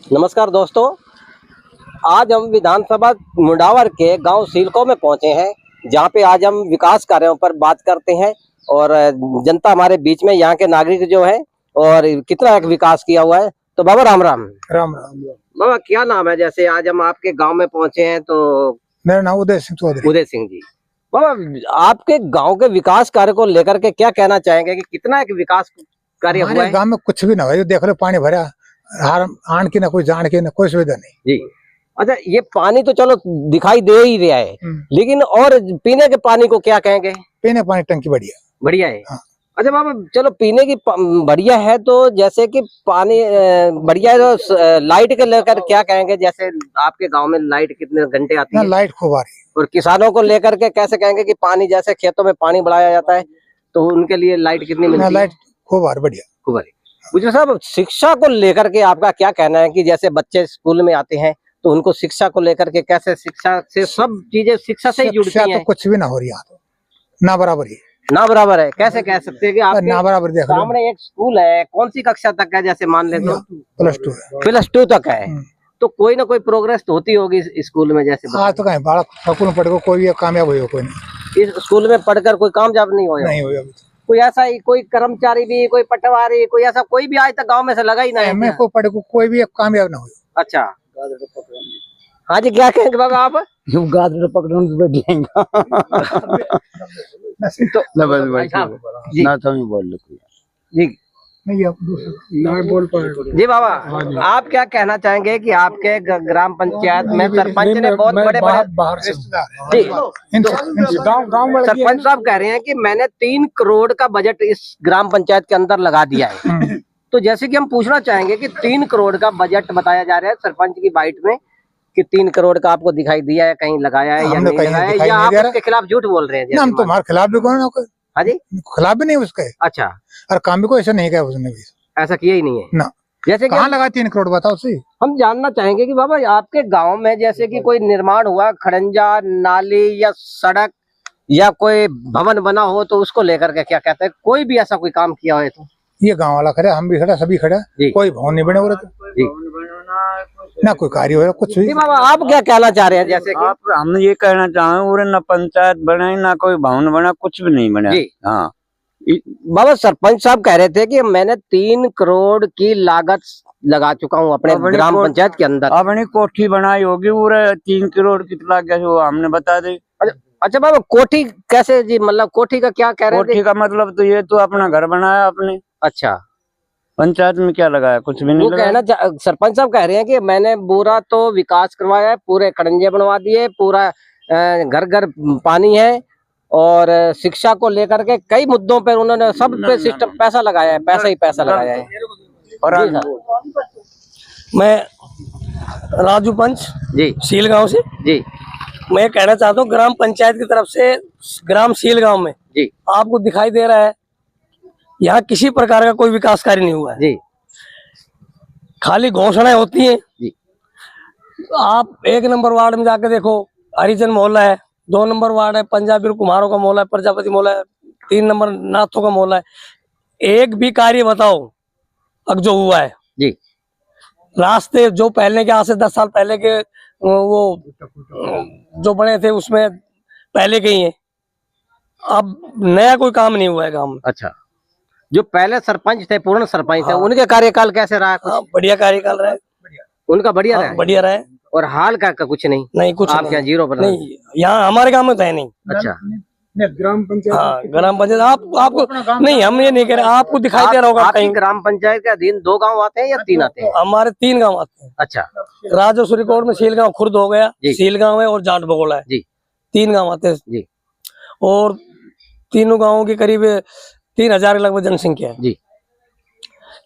नमस्कार दोस्तों, आज हम विधानसभा मुंडावर के गांव सीलको में पहुंचे हैं, जहां पे आज हम विकास कार्यों पर बात करते हैं और जनता हमारे बीच में यहाँ के नागरिक जो है और कितना एक विकास किया हुआ है। तो बाबा राम राम। राम राम। बाबा क्या नाम है? जैसे आज हम आपके गांव में पहुंचे हैं तो मेरा नाम उदय सिंह चौधरी। उदय सिंह जी, बाबा आपके गांव के विकास कार्य को लेकर के क्या कहना चाहेंगे कि कितना एक विकास कार्य हुआ हमारे है? गांव में कुछ भी ना हुआ, देख लो पानी भरा, आन की ना कोई जान की ना कोई सुविधा नहीं जी। अच्छा, ये पानी तो चलो दिखाई दे ही रहा है, लेकिन और पीने के पानी को क्या कहेंगे? पीने पानी टंकी बढ़िया बढ़िया है। हाँ। अच्छा बाबा, चलो पीने की बढ़िया है, तो जैसे कि पानी बढ़िया है, तो लाइट के लेकर क्या कहेंगे? जैसे आपके गांव में लाइट कितने घंटे आती है? लाइट खूब आ रही है। और किसानों को लेकर के कैसे कहेंगे कि पानी जैसे खेतों में पानी बढ़ाया जाता है तो उनके लिए लाइट कितनी मिलती है? लाइट खूब आ रही, बढ़िया खूब आ रही। गुजर साहब, शिक्षा को लेकर के आपका क्या कहना है कि जैसे बच्चे स्कूल में आते हैं तो उनको शिक्षा को लेकर के कैसे, शिक्षा से सब चीजें शिक्षा से ही जुड़ती हैं? तो कुछ भी ना हो रही है, ना बराबर ही ना बराबर है। कैसे कह सकते हैं कि आप ना बराबर? देख लो सामने एक स्कूल है, कौन सी कक्षा तक है? जैसे मान ले तो +2 है। +2 तक है, तो कोई ना कोई प्रोग्रेस तो होती होगी इस स्कूल में। जैसे आज तो कहीं बड़ा स्कूल में पढ़ को कोई कामयाब हुई हो, कोई नहीं। इस स्कूल में पढ़कर कोई कामयाब नहीं हुआ? नहीं हुई अभी तो। कोई ऐसा ही कोई कर्मचारी भी, कोई पटवारी, कोई ऐसा कोई भी आज तक गांव में से लगा ही नहीं? मैं को पढ़ को कोई भी कामयाब ना हुई। अच्छा, हाँ जी, क्या कहेंगे बाबा आप? गाजर पकड़ने में बैठ जाएगा तो जी ना तो बोल लो जी नहीं आप ना बोल पाए जी बाबा, आप क्या कहना चाहेंगे कि आपके ग्राम पंचायत में सरपंच ने बहुत बड़े बड़े बाहर से जी गाँव सरपंच साहब कह रहे हैं कि मैंने 3 करोड़ का बजट इस ग्राम पंचायत के अंदर लगा दिया है। तो जैसे कि हम पूछना चाहेंगे कि 3 करोड़ का बजट बताया जा रहा है सरपंच की बाइट में, कि 3 करोड़ का आपको दिखाई दिया है, कहीं लगाया है या नहीं लगाया है, या आप उसके खिलाफ झूठ बोल रहे हैं? हम तुम्हारे खिलाफ भी कौन है? हाँ जी, खिलाफ भी नहीं उसके। अच्छा, और काम भी कोई ऐसा नहीं किया उसने भी, ऐसा किया ही नहीं है ना। जैसे कि कहाँ लगा 3 करोड़ बताओ सही। हम जानना चाहेंगे कि बाबा आपके गांव में जैसे कि कोई निर्माण हुआ, खड़ंजा, नाली या सड़क या कोई भवन बना हो, तो उसको लेकर के क्या कहते हैं? कोई भी ऐसा कोई काम किया हो तो? ये गांव वाला खड़े, हम भी खड़े, सभी खड़े, कोई भवन नहीं बने हो रहे जी, ना कोई कार्य हो रहा कुछ भी। बाबा आप क्या कहना चाह रहे हैं? जैसे कि आप हम ये कहना चाहें और ना पंचायत बने ना कोई भवन बना, कुछ भी नहीं बना। हाँ बाबा, सरपंच साहब कह रहे थे कि मैंने 3 करोड़ की लागत लगा चुका हूँ अपने ग्राम पंचायत के अंदर। अपनी कोठी बनाई होगी और 3 करोड़ कितना क्या वो हमने बता दी। अच्छा बाबा, कोठी कैसे जी? मतलब कोठी का क्या कह रहे थे? कोठी का मतलब तो ये तो अपना घर बनाया आपने। अच्छा, पंचायत में क्या लगाया? कुछ भी नहीं लगाया। सरपंच साहब कह रहे हैं कि मैंने पूरा तो विकास करवाया है, पूरे खड़ंजे बनवा दिए, पूरा घर घर पानी है, और शिक्षा को लेकर के कई मुद्दों पर उन्होंने सब पे सिस्टम पैसा लगाया है, पैसा ही पैसा लगाया है। और मैं राजू पंच जी, सील गांव से जी, मैं कहना चाहता हूँ ग्राम पंचायत की तरफ से ग्राम सील गांव में जी, आपको दिखाई दे रहा है यहाँ किसी प्रकार का कोई विकास कार्य नहीं हुआ है जी, खाली घोषणाएं होती हैं जी। आप 1 नंबर वार्ड में जाके देखो, हरिजन मोहल्ला है, 2 नंबर वार्ड है पंजाबी कुम्हारों का मोहल्ला है, प्रजापति मोहल्ला है, 3 नंबर नाथों का मोहल्ला है। एक भी कार्य बताओ अब जो हुआ है जी। रास्ते जो पहले के, आज से 10 साल पहले के वो जो बने थे उसमें पहले के ही है, अब नया कोई काम नहीं हुआ है गांव में। अच्छा, जो पहले सरपंच थे, पूर्ण सरपंच थे, उनके कार्यकाल कैसे रहा? बढ़िया कार्यकाल रहा है उनका, बढ़िया रहा? बढ़िया रहा है। और हाल का कुछ नहीं? नहीं, कुछ आप यहाँ 0 पर नहीं, यहाँ हमारे गांव में तो है नहीं। अच्छा, ग्राम पंचायत, हाँ ग्राम पंचायत आपको नहीं, हम ये नहीं कह रहे, आपको दिखाई दे रहा होगा आपकी कहीं। ग्राम पंचायत के अधीन 2 गांव आते हैं या 3 आते हैं? हमारे 3 गांव आते हैं। अच्छा, राजोश्री कोट में सील गांव खुर्द हो गया, जी। सील गांव है और जाट बगोला है जी। 3 गांव आते हैं जी। और तीनों गांवों की करीब 3000 के लगभग जनसंख्या है जी।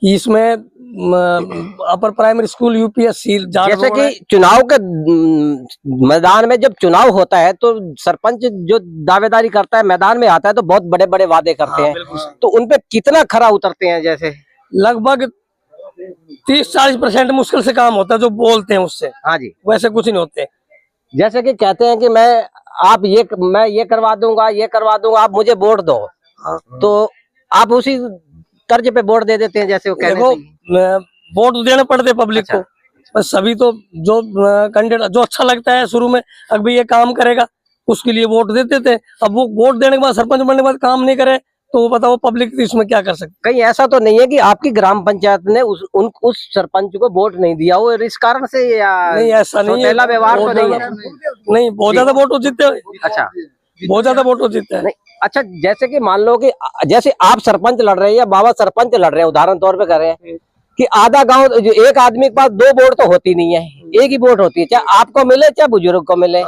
इसमें अपर प्राइमरी स्कूल यूपीएससी जैसे कि चुनाव के मैदान में जब चुनाव होता है तो सरपंच जो दावेदारी करता है, मैदान में आता है तो बहुत बड़े बड़े वादे करते हैं, तो उनपे कितना खरा उतरते हैं? जैसे लगभग 30-40% मुश्किल से काम होता है जो बोलते हैं उससे। हाँ जी, वैसे कुछ नहीं होते। जैसे कि कहते हैं कि मैं ये करवा दूंगा, ये करवा दूंगा, आप मुझे वोट दो, तो आप उसी तर्ज पे वोट दे देते हैं जैसे वो कहते हैं। वोट देने पड़ते पब्लिक को। बस सभी तो जो कैंडिडेट जो अच्छा लगता है शुरू में, अभी ये काम करेगा उसके लिए वोट देते थे। अब वो वोट देने के बाद, सरपंच बनने के बाद काम नहीं करे तो वो बताओ पब्लिक इसमें क्या कर सकती। कहीं ऐसा तो नहीं है कि आपकी ग्राम पंचायत ने उस सरपंच को वोट नहीं दिया हो इस कारण से, या नहीं ऐसा नहीं है, पहला व्यवहार तो नहीं है? नहीं, बहुत ज्यादा वोट तो जीतते हैं। अच्छा, बहुत ज्यादा वोट तो जीतते हैं। नहीं, अच्छा, जैसे कि मान लो कि जैसे आप सरपंच लड़ रहे हैं या बाबा सरपंच लड़ रहे हैं, उदाहरण तौर पे कर रहे हैं कि आधा गांव, जो एक आदमी के पास 2 वोट तो होती नहीं है, एक ही वोट होती है, चाहे आपको मिले चाहे बुजुर्ग को मिले।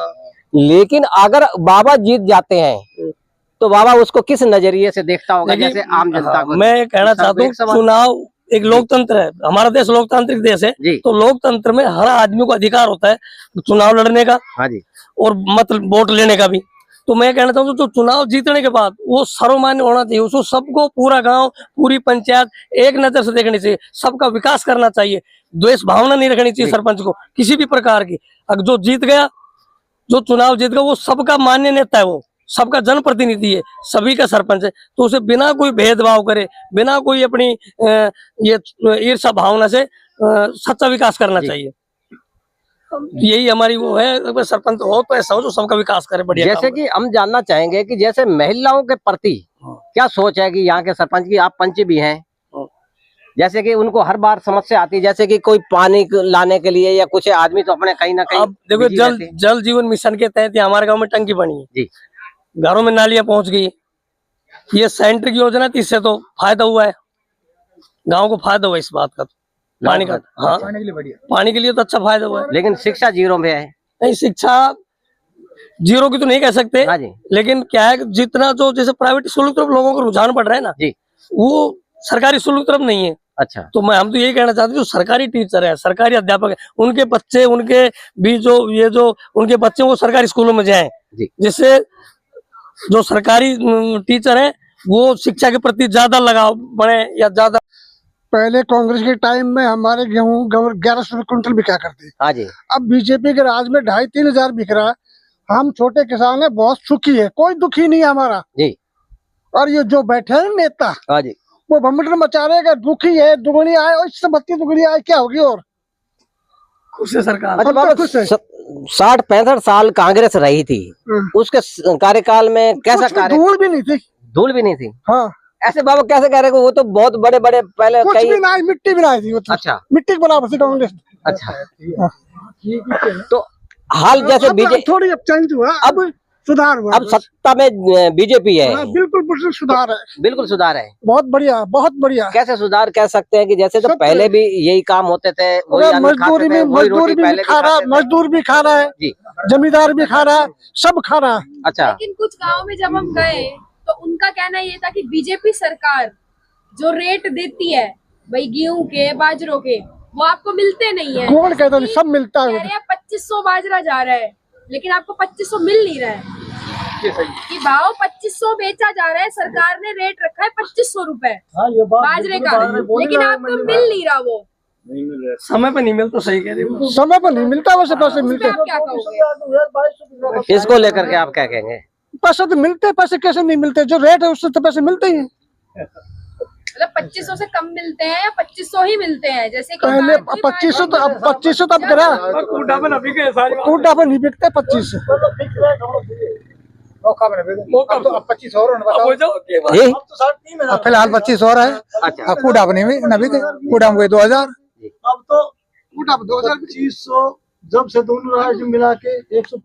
लेकिन अगर बाबा जीत जाते हैं तो बाबा उसको किस नजरिए से देखता होगा, जैसे आम जनता को? मैं कहना चाहता हूँ, चुनाव एक लोकतंत्र है, हमारा देश लोकतांत्रिक देश है, तो लोकतंत्र में हर आदमी को अधिकार होता है चुनाव लड़ने का। हाँ जी। और मत वोट लेने का भी। तो मैं कहना चाहूँ तो चुनाव जीतने के बाद वो सर्वमान्य होना चाहिए, उसको सबको, पूरा गांव, पूरी पंचायत एक नजर से देखनी चाहिए, सबका विकास करना चाहिए, द्वेष भावना नहीं रखनी चाहिए सरपंच को किसी भी प्रकार की। अगर जो जीत गया, जो चुनाव जीत गया, वो सबका मान्य नेता है, वो सबका जनप्रतिनिधि है, सभी का सरपंच है, तो उसे बिना कोई भेदभाव करे, बिना कोई अपनी ये ईर्ष्या भावना से सच्चा विकास करना चाहिए। यही हमारी वो है, सरपंच हो तो ऐसा हो जो सबका विकास करे, बढ़िया। जैसे कि हम जानना चाहेंगे कि जैसे महिलाओं के प्रति क्या सोच है कि यहाँ के सरपंच की, आप पंच भी हैं, जैसे कि उनको हर बार समस्या आती है, जैसे कि कोई पानी लाने के लिए या कुछ आदमी तो अपने कहीं ना कहीं। अब देखो, जल जीवन मिशन के तहत हमारे गांव में टंकी बनी है जी, घरों में नालियां पहुंच गई, ये सेंटर की योजना थी, इससे तो फायदा हुआ है, गांव को फायदा हुआ इस बात का, पानी का। हाँ, पानी के लिए तो अच्छा फायदा हुआ है। लेकिन शिक्षा जीरो में है। नहीं, शिक्षा जीरो की तो नहीं कह सकते। हाँ जी। लेकिन क्या है, जितना जो जैसे प्राइवेट स्कूल की तरफ लोगों का रुझान बढ़ रहा है ना जी, वो सरकारी स्कूल की तरफ नहीं है। अच्छा, तो हम तो यही कहना चाहते हैं, जो सरकारी टीचर है, सरकारी अध्यापक है, उनके बच्चे, उनके भी जो उनके बच्चे वो सरकारी स्कूलों में जाएं, जिससे जो सरकारी टीचर है वो शिक्षा के प्रति ज्यादा लगाव बढ़े या ज्यादा। पहले कांग्रेस के टाइम में हमारे गेहूं 1100 रुपए क्विंटल बिका करते। हाँ जी। अब बीजेपी के राज में 2,500-3 हजार बिक रहा है। हम छोटे किसान है, बहुत सुखी है, कोई दुखी नहीं है हमारा जी। और ये जो बैठे हैं नेता, हाँ जी, वो भ्रमण मचा रहे हैं, दुखी है, दुगनी आए और इससे बत्ती दुगनी आए, क्या होगी? और खुश है सरकार। अच्छा, 60-65 साल कांग्रेस रही थी, उसके कार्यकाल में कैसा कार्य? धूल भी नहीं थी। धूल भी नहीं थी? हाँ। ऐसे बाबा कैसे कह रहे? वो तो बहुत बड़े बड़े पहले कुछ भी नहीं, मिट्टी भी नहीं थी वो तो। अच्छा, मिट्टी के बराबर थी कांग्रेस। अच्छा, तो हाल जैसे बीजेपी थोड़ी अब चेंज हुआ, अब सुधार हुआ, अब सत्ता में बीजेपी है। बिल्कुल सुधार है, बिल्कुल सुधार है, बहुत बढ़िया, बहुत बढ़िया। कैसे सुधार कह सकते हैं कि जैसे तो पहले भी यही काम होते थे, मजदूर भी खा रहा है, मजदूर भी खा रहा है जी, जमींदार भी खा रहा है, सब खा रहा है। अच्छा, लेकिन कुछ गाँव में जब हम गए तो उनका कहना ये था कि बीजेपी सरकार जो रेट देती है भाई गेहूं के, बाजरों के, वो आपको मिलते नहीं है। कौन कहता है? सब मिलता है। 2500 बाजरा जा रहा है लेकिन आपको 2500 मिल नहीं रहा है कि भाव 2500 बेचा जा रहा है, सरकार ने रेट रखा है 2500 रुपए बाजरे का, लेकिन आपको मिल नहीं रहा, वो समय पे नहीं मिलता। सही कह रहे हो, समय पे नहीं मिलता, वैसे पैसे मिलते। आप क्या कहोगे इसको लेकर के? आप क्या कहेंगे? पैसे तो मिलते, पैसे कैसे नहीं मिलते? जो रेट है उससे तो पैसे मिलते ही हैं। मतलब 2500 से कम मिलते हैं या 2500 ही मिलते हैं? जैसे कि पहले 2500 तो अब 2500 तो अब करा कूटापन नहीं बिकते 2500। अब 25 और फिलहाल 25 और है। अच्छा, कूटापन नहीं बिके, कूटापन हुए 2000। अब तो कूटापन 2000 2500 जब से दोनों राज्य मिला के 100